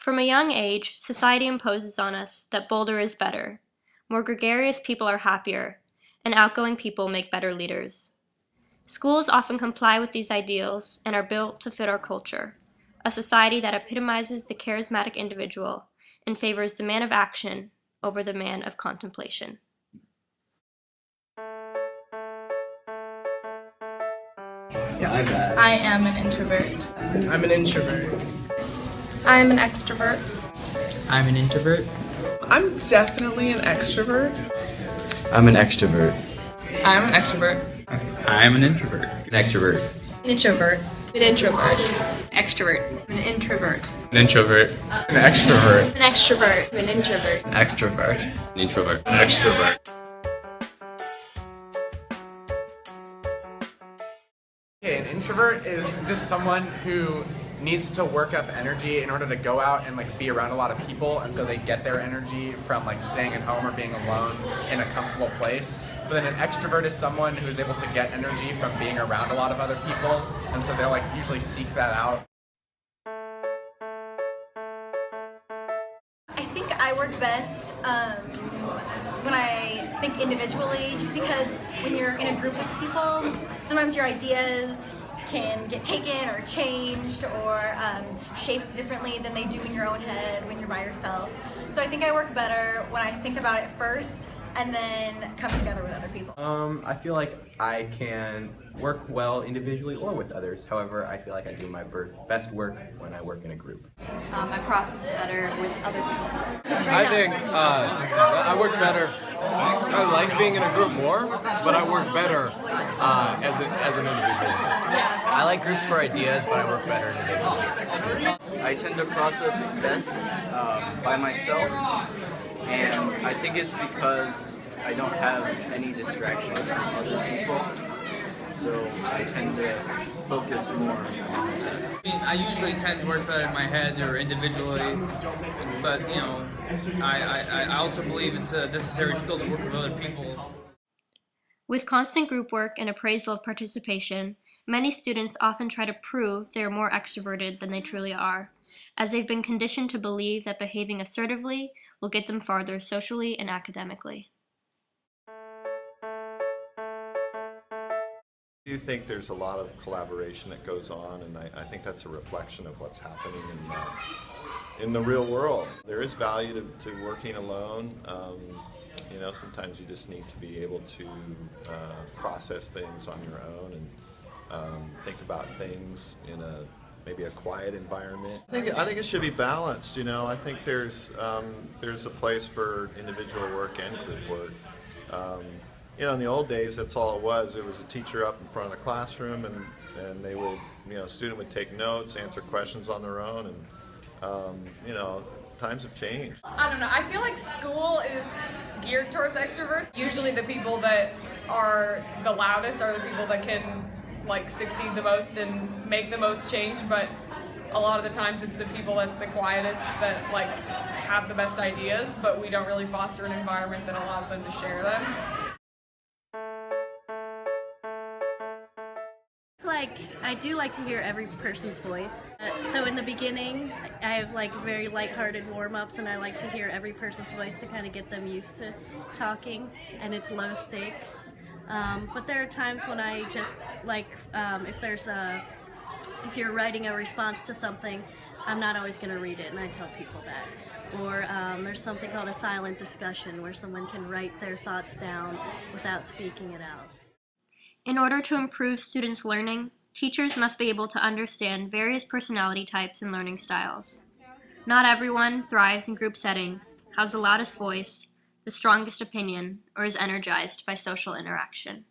From a young age, society imposes on us that bolder is better, more gregarious people are happier, and outgoing people make better leaders. Schools often comply with these ideals and are built to fit our culture, a society that epitomizes the charismatic individual and favors the man of action over the man of contemplation. I am an introvert. I'm an introvert. I'm an extrovert. I'm an introvert. I'm definitely an extrovert. I'm an extrovert. I'm an extrovert. I'm an introvert. An extrovert. An introvert. An introvert. Extrovert. An introvert. An introvert. An extrovert. An extrovert. An introvert. An extrovert. An introvert. An extrovert. Okay, an introvert is just someone who needs to work up energy in order to go out and be around a lot of people, and so they get their energy from staying at home or being alone in a comfortable place. But then an extrovert is someone who is able to get energy from being around a lot of other people, and so they'll usually seek that out. I think I work best when I think individually, just because when you're in a group of people, sometimes your ideas can get taken or changed or shaped differently than they do in your own head when you're by yourself. So I think I work better when I think about it first and then come together with other people. I feel like I can work well individually or with others. However, I feel like I do my best work when I work in a group. I process better with other people. I think I work better. I like being in a group more, but I work better as an individual. I like groups for ideas, but I work better individually. I tend to process best by myself, and I think it's because I don't have any distractions from other people, so I tend to focus more on the task. I usually tend to work better in my head or individually, but I also believe it's a necessary skill to work with other people. With constant group work and appraisal of participation, many students often try to prove they are more extroverted than they truly are, as they've been conditioned to believe that behaving assertively will get them farther socially and academically. I do think there's a lot of collaboration that goes on, and I think that's a reflection of what's happening in the real world. There is value to working alone. Sometimes you just need to be able to process things on your own and think about things in maybe a quiet environment. I think it should be balanced. I think there's a place for individual work and group work. In the old days, that's all it was. It was a teacher up in front of the classroom, and they would, a student would take notes, answer questions on their own, and times have changed. I don't know. I feel like school is geared towards extroverts. Usually, the people that are the loudest are the people that can succeed the most and make the most change. But a lot of the times, it's the people that's the quietest that have the best ideas. But we don't really foster an environment that allows them to share them. I do like to hear every person's voice. So in the beginning, I have very lighthearted warm-ups, and I like to hear every person's voice to kind of get them used to talking, and it's low stakes. But there are times when I just if you're writing a response to something, I'm not always going to read it, and I tell people that. Or there's something called a silent discussion where someone can write their thoughts down without speaking it out. In order to improve students' learning, teachers must be able to understand various personality types and learning styles. Not everyone thrives in group settings, has the loudest voice, the strongest opinion, or is energized by social interaction.